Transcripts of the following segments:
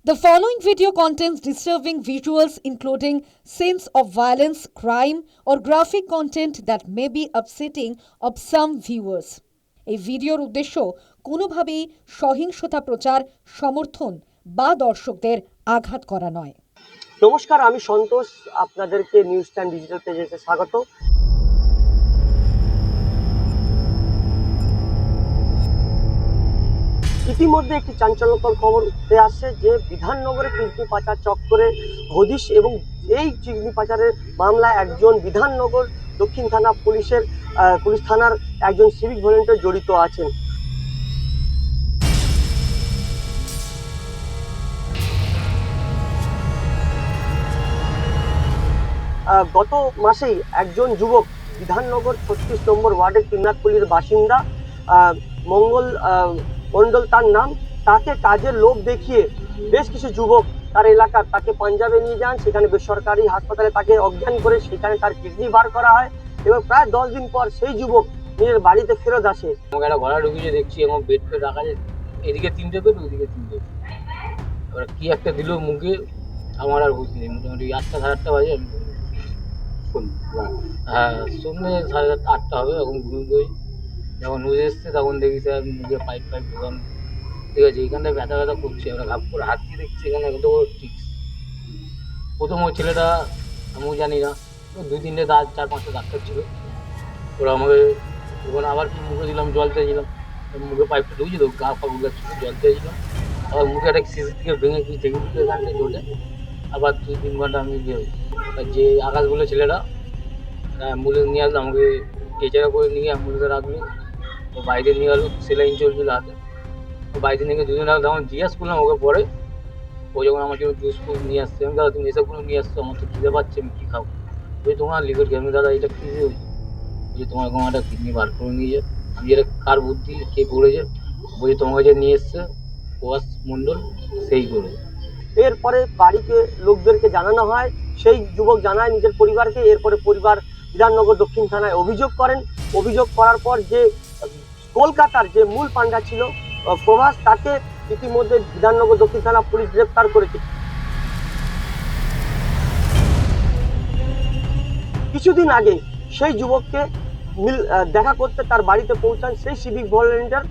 The following video contains disturbing visuals including scenes of violence, crime, or graphic content that may be upsetting of some viewers. এই ভিডিওর উদ্দেশ্য কোনোভাবেই সহিংসতা প্রচার, সমর্থন বা দর্শকদের আঘাত করা নয়। নমস্কার, আমি সন্তোষ, আপনাদেরকে নিউজ টাইম ডিজিটাল পেজে স্বাগত। ইতিমধ্যে একটি চাঞ্চল্যকর খবর উঠে আসছে যে বিধাননগরে কিডনি পাচার চক্করে হদিশ এবং এই কিডনি পাচারের মামলায় একজন বিধাননগর দক্ষিণ থানা পুলিশ থানার একজন সিভিক ভলেন্টিয়ার জড়িত আছেন। গত মাসেই একজন যুবক বিধাননগর 36 নম্বর ওয়ার্ডের তিমনাথপল্লির বাসিন্দা মঙ্গল মণ্ডল তার নাম, তাকে কাজের লোভ দেখিয়ে বেশ কিছু যুবক তার এলাকার তাকে পাঞ্জাবে নিয়ে যান। সেখানে বেসরকারি হাসপাতালে তাকে অজ্ঞান করে সেখানে তার কিডনি বার করা হয় এবং প্রায় 10 দিন পর সেই যুবক নিজের বাড়িতে ফেরত আসে। আমাকে একটা ঘোড়া ঢুকিয়ে দেখছি এবং বেড ফেড রাখা যায়, এদিকে 3টে বেড, ওইদিকে 3টে। এবার কি একটা দিল মুখে, আমার আর বুঝ নেই। মোটামুটি 8টা সাড়ে 8টা বাজে আমি সন্ধ্যে 8:30 হবে, এখন ঘুমিয়ে যখন নিউজ এসছে তখন দেখি স্যার মুখে পাইপ ঢোকানো। ঠিক আছে, এইখানটায় ব্যথা করছে। আমরা ঘাপ করে হাত দিয়ে দেখছি এখানে এত বড় ঠিক। প্রথম ওই ছেলেটা আমিও জানি না, 2-3টে 4-5টা ডাক্তার ছিল। ওরা আমাকে ওখানে আবার কি মুখে দিলাম, জল চেয়েছিলাম, মুখে পাইপটা ঢুকছি তো গা পা গুলাচ্ছিল, জল চেয়েছিলাম। আবার মুখে একটা সিসি থেকে ভেঙে কি থেকে দিতে এখানটা জলে। আবার 2-3 ঘন্টা আমি যে আকাশগুলো ছেলেরা অ্যাম্বুলেন্স নিয়ে আসলো, আমাকে টেচারে করে নিয়ে অ্যাম্বুলেন্সে রাখলো। তো বাইরে নিয়ে গেলো, সেলাইন চলছিল হাতে। তো বাইরে নিয়ে দুজন রাখলো, তখন জিজ্ঞাসা করলাম ওকে পরে। ও যখন আমার জন্য জুস ফুস নিয়ে আসছে, আমি দাদা তুমি এসবগুলো নিয়ে আসছো, আমার তো খিদে পাচ্ছে, আমি কী খাবো? ওই তোমার লিভার কি? আমি দাদা এটা কী হয়েছে? বলছি তোমার এরকম একটা কিডনি বার করে নিয়ে যায়। আমি এটা কার বুদ্ধি, কে করেছে? বলছি তোমার কাছে নিয়ে এসছে প্রভাস মণ্ডল, সেই করে। এরপরে বাড়িতে লোকদেরকে জানানো হয়, সেই যুবক জানায় নিজের পরিবারকে। এরপরে পরিবার বিধাননগর দক্ষিণ থানায় অভিযোগ করেন। অভিযোগ করার পর যে কলকাতার যে মূল পান্ডা ছিল প্রভাস, তাকে ইতিমধ্যে বিধাননগর দক্ষিণ থানা পুলিশ গ্রেপ্তার করেছে। কিছুদিন আগে সেই যুবককে দেখা করতে তার বাড়িতে পৌঁছান সেই সিভিক ভলেন্টিয়ার।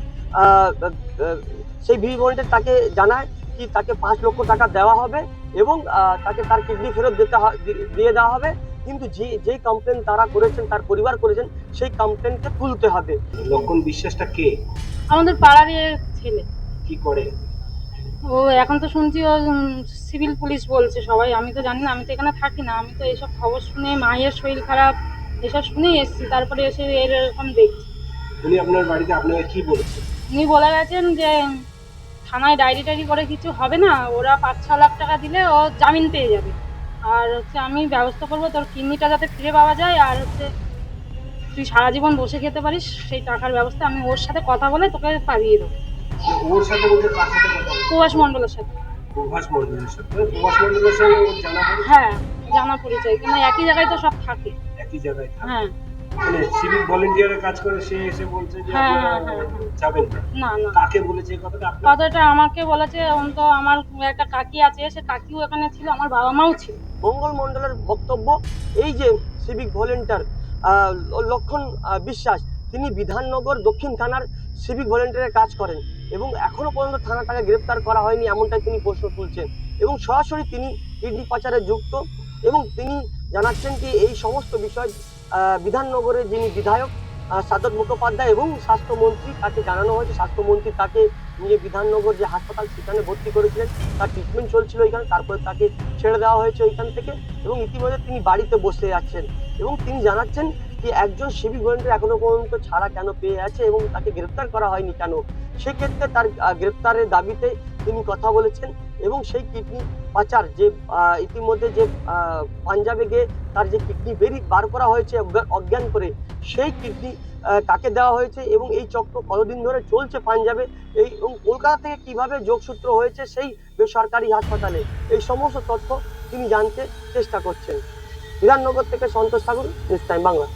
সেই সিভিক ভলেন্টিয়ার তাকে জানায় কি তাকে 5 লক্ষ টাকা দেওয়া হবে এবং তাকে তার কিডনি ফেরত দিয়ে দেওয়া হবে, কিন্তু যেই কমপ্লেন তারা করেছেন, তার পরিবার করেছেন, সেই কমপ্লেনকে তুলতে হবে। লক্ষণ বিশ্বাসটা কে? আমাদের পাড়ারই ছেলে। কি করে ও এখন তো শুনছি ও সিভিল পুলিশ বলছে সবাই, আমি তো জানি না, আমি তো এখানে থাকি না। আমি তো এইসব খবর শুনে, মায়ের শরীর খারাপ এসব শুনেই এসেছি, তারপরে এসে এরকম দেখছি। উনি আপনার বাড়িতে আপনাকে কি বলেছেন? উনি বলে গেছেন যে থানায় ডায়েরি টাইরি করে কিছু হবে না, ওরা 5-6 লাখ টাকা দিলে ও জামিন পেয়ে যাবে, আর হচ্ছে আমি ব্যবস্থা করবো তোর কিডনিটা যাতে ফিরে পাওয়া যায়, আর হচ্ছে তুই সারা জীবন বসে খেতে পারিস, সেই টাকার ব্যবস্থা আমি ওর সাথে কথা বলে তোকে পাইয়ে দেবো। ওর সাথে বলতে কার সাথে কথা বলছেন? প্রভাস মণ্ডলের সাথে। প্রভাস মণ্ডলের সাথে? প্রভাস মণ্ডলের সঙ্গে ওর জানা পরিচয়? হ্যাঁ, জানা পরিচয়, কেন একই জায়গায় তো সব থাকে। একই জায়গায় থাকে? হ্যাঁ। মানে সিভিক ভলেন্টিয়ারের কাজ করে সে এসে বলছে যে যাবেন না? না না, কাকে বলেছে এই কথাটা? কথাটা আমাকে বলেছে। তো আমার একটা কাকি আছে, সে কাকিও এখানে ছিল, আমার বাবা মাও ছিল। মঙ্গল মণ্ডলের বক্তব্য, এই যে সিভিক ভলেন্টিয়ার লক্ষণ বিশ্বাস, তিনি বিধাননগর দক্ষিণ থানার সিভিক ভলেন্টিয়ারের কাজ করেন এবং এখনো পর্যন্ত থানা তাকে গ্রেপ্তার করা হয়নি, এমনটাই তিনি প্রশ্ন তুলছেন এবং সরাসরি তিনি কিডনি পাচারে যুক্ত। এবং তিনি জানাচ্ছেন কি এই সমস্ত বিষয় বিধাননগরের যিনি বিধায়ক সাদত মুখোপাধ্যায় এবং স্বাস্থ্যমন্ত্রী, তাকে জানানো হয়েছে। স্বাস্থ্যমন্ত্রী তাকে নিয়ে বিধাননগর যে হাসপাতাল সেখানে ভর্তি করেছিলেন, তার ট্রিটমেন্ট চলছিল এখানে, তারপরে তাকে ছেড়ে দেওয়া হয়েছে ওইখান থেকে এবং ইতিমধ্যে তিনি বাড়িতে বসে আছেন এবং তিনি জানাচ্ছেন যে একজন সিভিক ভলেন্টিয়ার এখনো পর্যন্ত ছাড়া কেন পেয়ে আছে এবং তাকে গ্রেপ্তার করা হয়নি কেন। সেক্ষেত্রে তার গ্রেপ্তারের দাবিতে তিনি কথা বলেছেন এবং সেই কিডনি পাচার যে ইতিমধ্যে যে পাঞ্জাবে গিয়ে তার যে কিডনি বার করা হয়েছে অজ্ঞান করে, সেই কিডনি কাকে দেওয়া হয়েছে এবং এই চক্র কতদিন ধরে চলছে পাঞ্জাবে, এই এবং কলকাতা থেকে কিভাবে যোগসূত্র হয়েছে সেই বেসরকারি হাসপাতালে, এই সমস্ত তথ্য তিনি জানতে চেষ্টা করছেন। বিধাননগর থেকে সন্তোষ ঠাকুর, নিউজ টাইম বাংলা।